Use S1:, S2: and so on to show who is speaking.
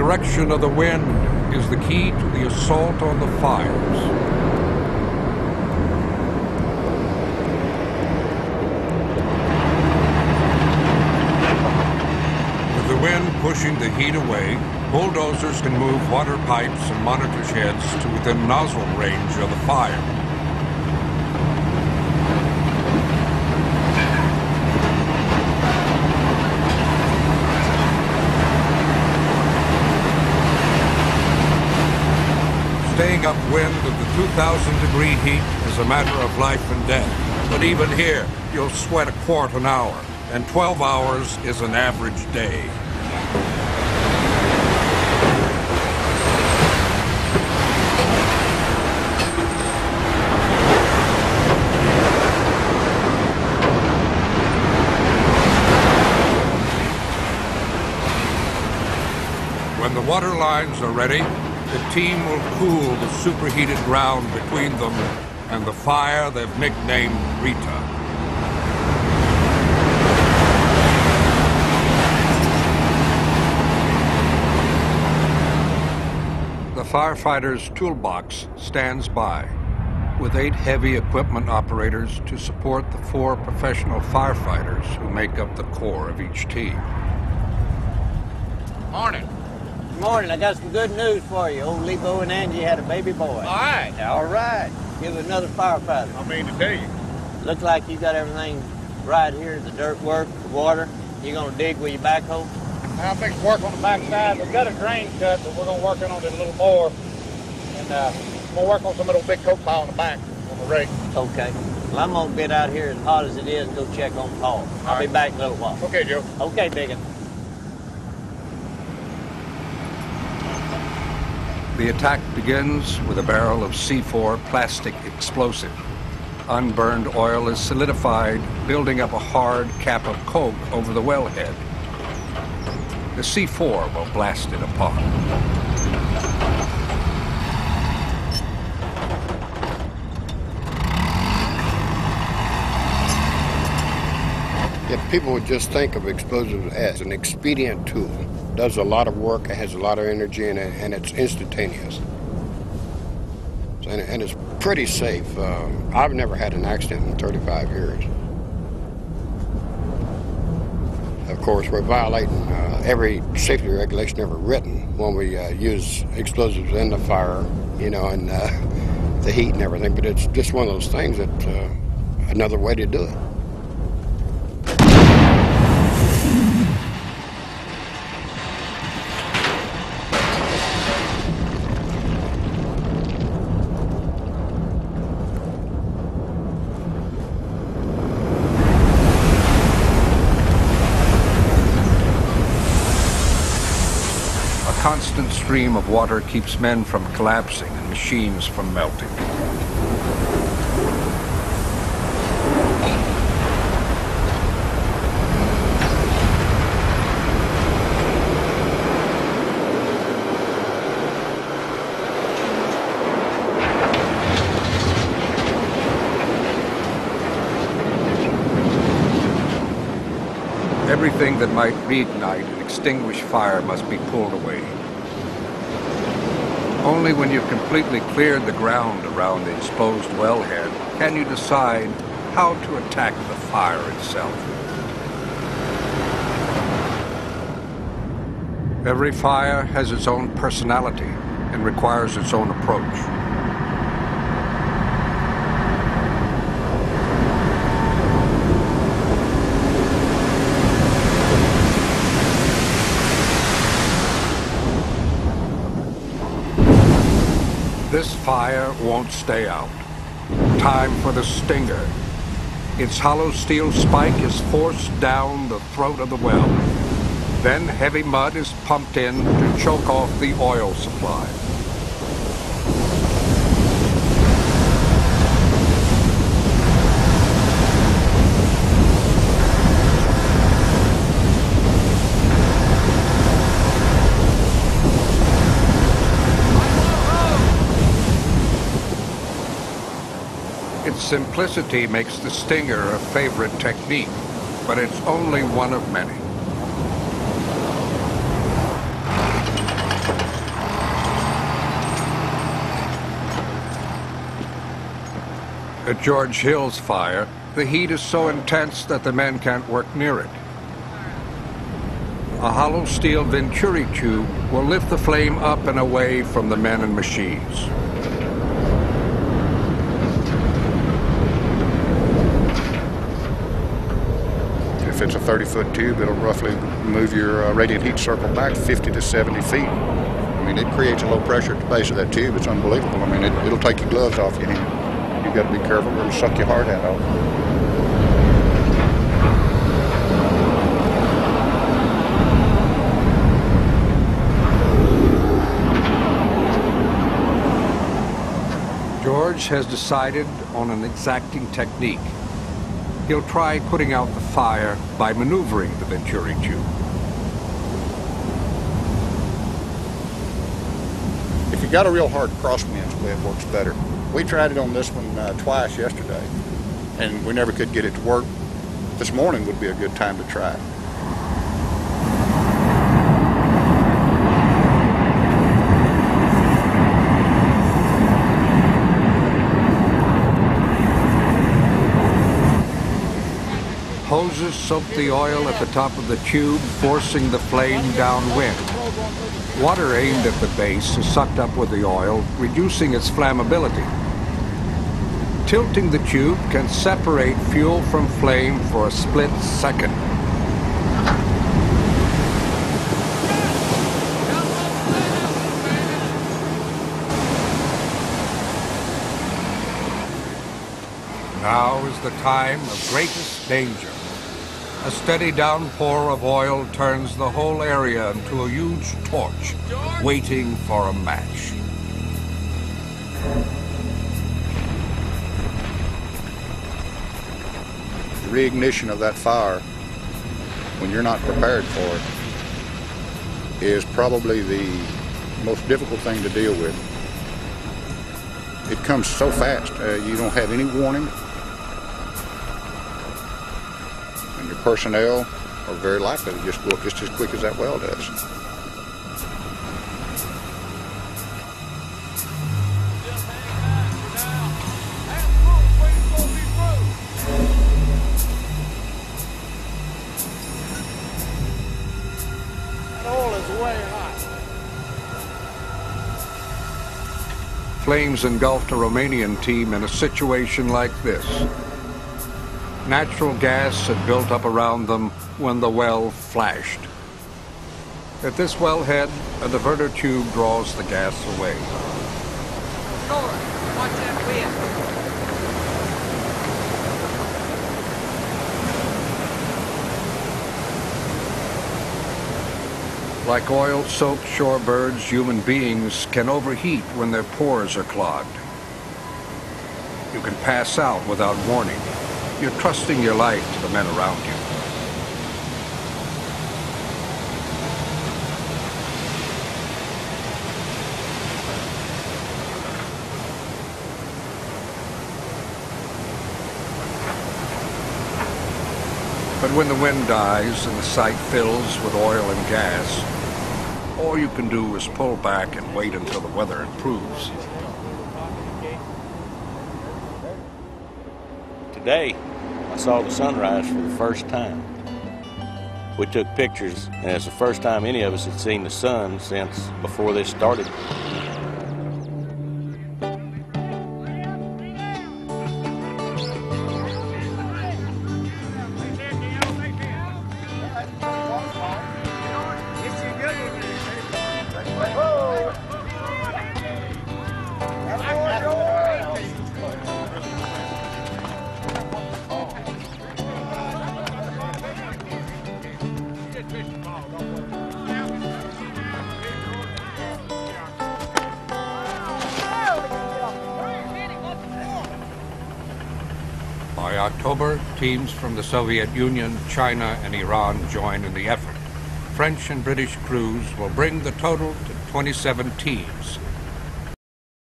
S1: direction of the wind is the key to the assault on the fires. With the wind pushing the heat away, bulldozers can move water pipes and monitor sheds to within nozzle range of the fire. Staying upwind of the 2,000-degree heat is a matter of life and death. But even here, you'll sweat a quart an hour, and 12 hours is an average day. When the water lines are ready, the team will cool the superheated ground between them and the fire they've nicknamed Rita. The firefighter's toolbox stands by, with 8 heavy equipment operators to support the 4 professional firefighters who make up the core of each team.
S2: Morning.
S3: Morning, I got some good news for you. Old Lebo and Angie had a baby boy.
S2: All right.
S3: All right. Give it another firefighter.
S2: I mean to tell you.
S3: Looks like you got everything right here, the dirt work, the water. You gonna dig with your backhoe?
S2: I'll fix work on the backside. We've got a drain cut, but we're gonna work in on it a little more. And we'll work on some little big coke pile in the back on the rig.
S3: Okay. Well, I'm gonna get out here as hot as it is and go check on Paul. I'll be back in a little while.
S2: Okay, Joe.
S3: Okay, Biggin.
S1: The attack begins with a barrel of C4 plastic explosive. Unburned oil is solidified, building up a hard cap of coke over the wellhead. The C4 will blast it apart.
S4: If people would just think of explosives as an expedient tool, does a lot of work, it has a lot of energy in it, and it's instantaneous. And it's pretty safe. I've never had an accident in 35 years. Of course, we're violating every safety regulation ever written when we use explosives in the fire, you know, and the heat and everything, but it's just one of those things that another way to do it.
S1: A constant stream of water keeps men from collapsing and machines from melting. Everything that might reignite and extinguish fire must be pulled away. Only when you've completely cleared the ground around the exposed wellhead can you decide how to attack the fire itself. Every fire has its own personality and requires its own approach. This fire won't stay out. Time for the stinger. Its hollow steel spike is forced down the throat of the well. Then heavy mud is pumped in to choke off the oil supply. Its simplicity makes the stinger a favorite technique, but it's only one of many. At George Hill's fire, the heat is so intense that the men can't work near it. A hollow steel venturi tube will lift the flame up and away from the men and machines.
S5: If it's a 30-foot tube, it'll roughly move your radiant heat circle back 50 to 70 feet. I mean, it creates a low pressure at the base of that tube. It's unbelievable. I mean, it'll take your gloves off you. You've got to be careful. It'll suck your heart out.
S1: George has decided on an exacting technique. He'll try putting out the fire by maneuvering the venturi tube.
S5: If you got a real hard crosswinds, the way it works better. We tried it on this one twice yesterday, and we never could get it to work. This morning would be a good time to try it.
S1: Hoses soak the oil at the top of the tube, forcing the flame downwind. Water aimed at the base is sucked up with the oil, reducing its flammability. Tilting the tube can separate fuel from flame for a split second. Now is the time of greatest danger. A steady downpour of oil turns the whole area into a huge torch, waiting for a match.
S5: The reignition of that fire, when you're not prepared for it, is probably the most difficult thing to deal with. It comes so fast, you don't have any warning. And your personnel are very likely to just go up just as quick as that well does.
S1: Flames engulfed a Romanian team in a situation like this. Natural gas had built up around them when the well flashed. At this wellhead, a diverter tube draws the gas away.
S6: Watch that wind.
S1: Like oil-soaked shorebirds, human beings can overheat when their pores are clogged. You can pass out without warning. You're trusting your life to the men around you. But when the wind dies and the site fills with oil and gas, all you can do is pull back and wait until the weather improves.
S7: Today, I saw the sunrise for the first time. We took pictures, and it's the first time any of us had seen the sun since before this started.
S1: By October, teams from the Soviet Union, China, and Iran join in the effort. French and British crews will bring the total to 27 teams.